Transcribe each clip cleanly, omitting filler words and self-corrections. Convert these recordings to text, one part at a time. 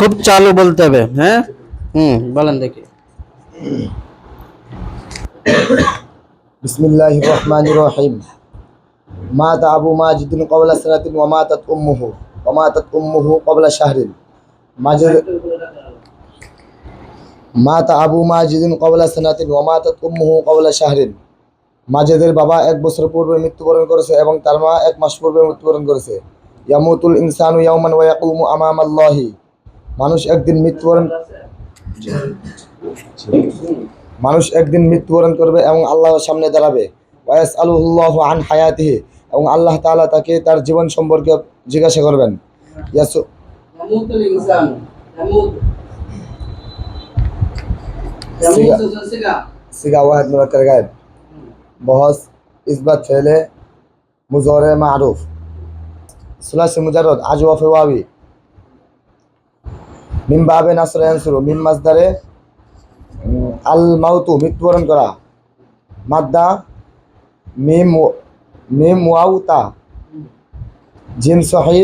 খুব চালু বলতে হবে, হ্যাঁ। বলেন দেখি। বিসমিল্লাহির রহমানির রহিম। মাতা আবু মাজিদিন ক্বাবলা সানাতিন ওয়া মাতাত উম্মুহু ক্বাবলা শাহরিন। মাজিদ মাতা আবু মাজিদিন ক্বাবলা সানাতিন ওয়া মাতাত উম্মুহু ক্বাবলা শাহরিন। মাজিদের বাবা 1 বছর পূর্বে মৃত্যুবরণ করেছে এবং তার মা 1 মাস পূর্বে মৃত্যুবরণ করেছে। ইয়ামুতুল ইনসানু ইয়াওমান ওয়া ইয়াকুমু আমামাল্লাহি। মানুষ একদিন মৃত্যুবরণ করবে এবং আল্লাহর সামনে দাঁড়াবে। ওয়া ইয়াসআলুহুল্লাহু আন হায়াতিহি, এবং আল্লাহ তাআলা তাকে তার জীবন সম্পর্কে জিজ্ঞাসা করবেন। ইয়ামুতুল ইনসানু সিগা ওয়াহিদ মুরাক্কাব গায়ব। বহস ইসবাত ফেলে মুজারে মারুফ। সুলাসি মুজাররদ আজওয়া ফিওয়াবি। মিম বাবে নাসরা ইয়ানসুরু। মিম মাসদারে আল মাউতু মৃত্যুবরণ করা। মাদ্দা মিম ওয়াও তা। জিন্স সহি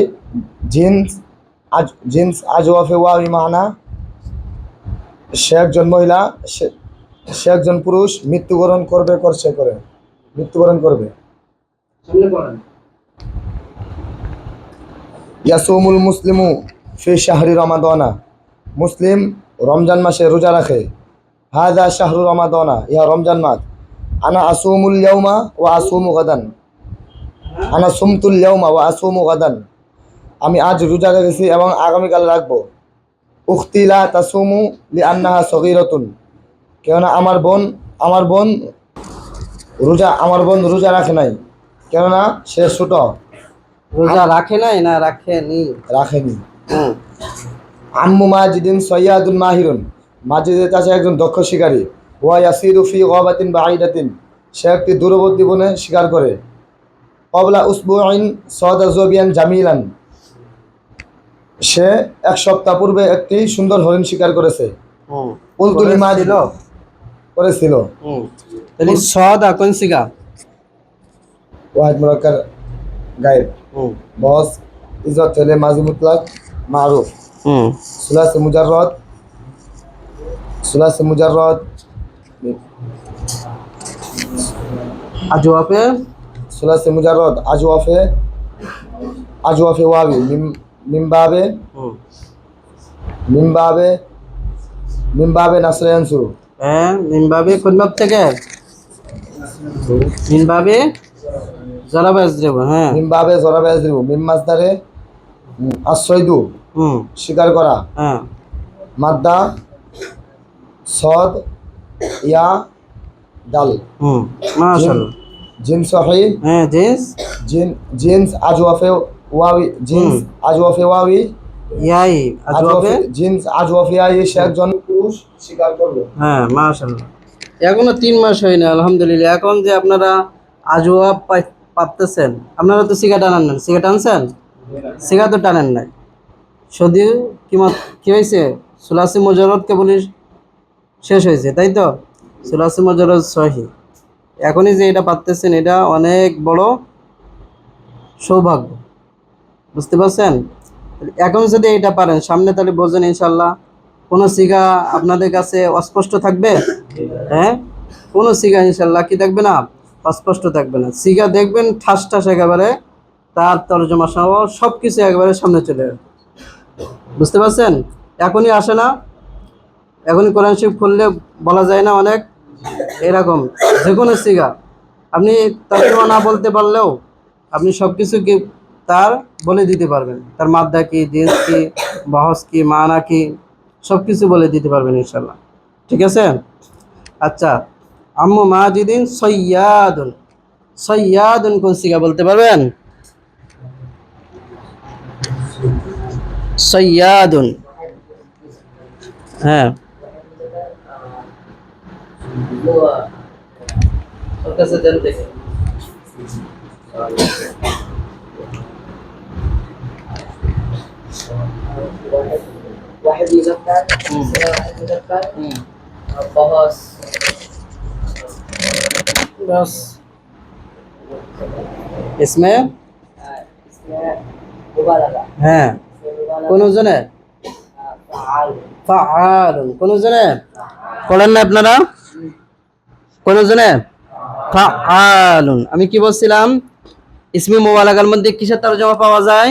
জিন্স আজওয়া ফিওয়াবি মানা সে একজন মহিলা, সে একজন পুরুষ মৃত্যুবরণ করবে। ইয়াসুমুল মুসলিমু ফি শাহরি রমাদানা। মুসলিম রমজান মাসে রোজা রাখে। হাযা শাহরু রমাদানা, ইহা রমজান মাস। আনা আসুমুল ইয়াউমা ওয়া আসুমু গাদান। আনা সুমতুল ইয়াউমা ওয়া আসুমু গাদান। আমি আজ রোজা রেখেছি এবং আগামীকাল রাখবো। উখতি লা তাসুমু লিআন্নাহা সগীরাতুন। কেননা আমার বোন রোজা রাখে নাই, কেননা সে ছোট। রোজা রাখে নাই না রাখেনি? আম্মু মাজিদিন সৈয়াদুন মাহিরুন। মাজিদের কাছে একজন দক্ষ শিকারী। ওয়া ইয়াসিরু ফি গাবাতিন বাঈদাতিন। সে একটি দূরবর্তী বনে শিকার করে। ক্বাবলা উসবুইন সাদা যুবিয়ান জামিলান। সে 1 সপ্তাহ পূর্বে একটি সুন্দর হরিণ শিকার করেছে। করেছিল। তাহলে সাদা কোন সিগা? ওয়াহিদ মুরাক্কাব গায়ব। বস ইজত ফেলে মাজি মুতলাক মারুফ। সুলাসি মুজাররদ আজওয়াফে। সুলাসি মুজাররদ আজওয়াফে ওয়াবি। মিমবাবে নাসরা ইয়ানসুরু। হ্যাঁ, মিমবাবে কোন বাব থেকে? মিমবাবে জরাবা ইয়াজরিবু। হ্যাঁ, মিমবাবে জরাবা ইয়াজরিবু। মিম মাসদারে আসসাইদু শিকার করা। হ্যাঁ। মাদ্দা সদ ইয়া দাল। মাশাআল্লাহ। জিন্স সহি। হ্যাঁ, জিন্স আজওয়াফে ওয়াবি। ইয়াই আজওয়াফে জিন্স আজওয়াফে ইয়াই। সে একজন পুরুষ শিকার করবে। হ্যাঁ, মাশাআল্লাহ। এখনো 3 মাস হয়নি, আলহামদুলিল্লাহ। এখন যে আপনারা আজওয়াব পাচ্ছেন, আপনারা তো সিগা টানান না। সিগা টানছেন? সিগা তো টানেন নাই। যদিও কি হয়েছে, সুলাসি মুজাররদ কেবলই শেষ হয়েছে, তাই তো? সুলাসি মুজাররদ সহি। এখনই যে এটা পাচ্ছেন, এটা অনেক বড় সৌভাগ্য, বুঝতে পারছেন? এখন যদি এটা পারেন, সামনে তাহলে বোঝেন ইনশাল্লাহ কোনো সিগা আপনাদের কাছে অস্পষ্ট থাকবে? হ্যাঁ, কোনো সিগা ইনশাল্লাহ কি থাকবে না? অস্পষ্ট থাকবে না। সিগা দেখবেন ঠাস একেবারে, তার তর্জমা সহ সব কিছু একেবারে সামনে চলে আসবে, বুঝতে পারছেন? এখনই আসে না, এখনই কোরআন শরীফ খুললে বলা যায় না অনেক এরকম যে কোনো সিগা আপনি তর্জমা না বলতে পারলেও আপনি সব কিছু কি তার বলে দিতে পারবেন। তার মাদ্দা কি, জিন্স কি, বহস কি, মানা কি, সব কিছু বলে দিতে পারবেন ইনশাল্লাহ। ঠিক আছে? আচ্ছা, আম্মু মাজিদিন সৈয়াদুন কোন সিগা বলতে পারবেন? সৈয়াদুন। হ্যাঁ, واحد مذكر بهص बस इसमें इसमें मुबालगा হ্যাঁ কোন ওজনে? ফাআলুন। কোন জনে পড়েন না আপনারা? কোন জনে? ফাআলুন। আমি কি বলছিলাম? ইসমি মুবালাগার মধ্যে কিসের তরজমা পাওয়া যায়?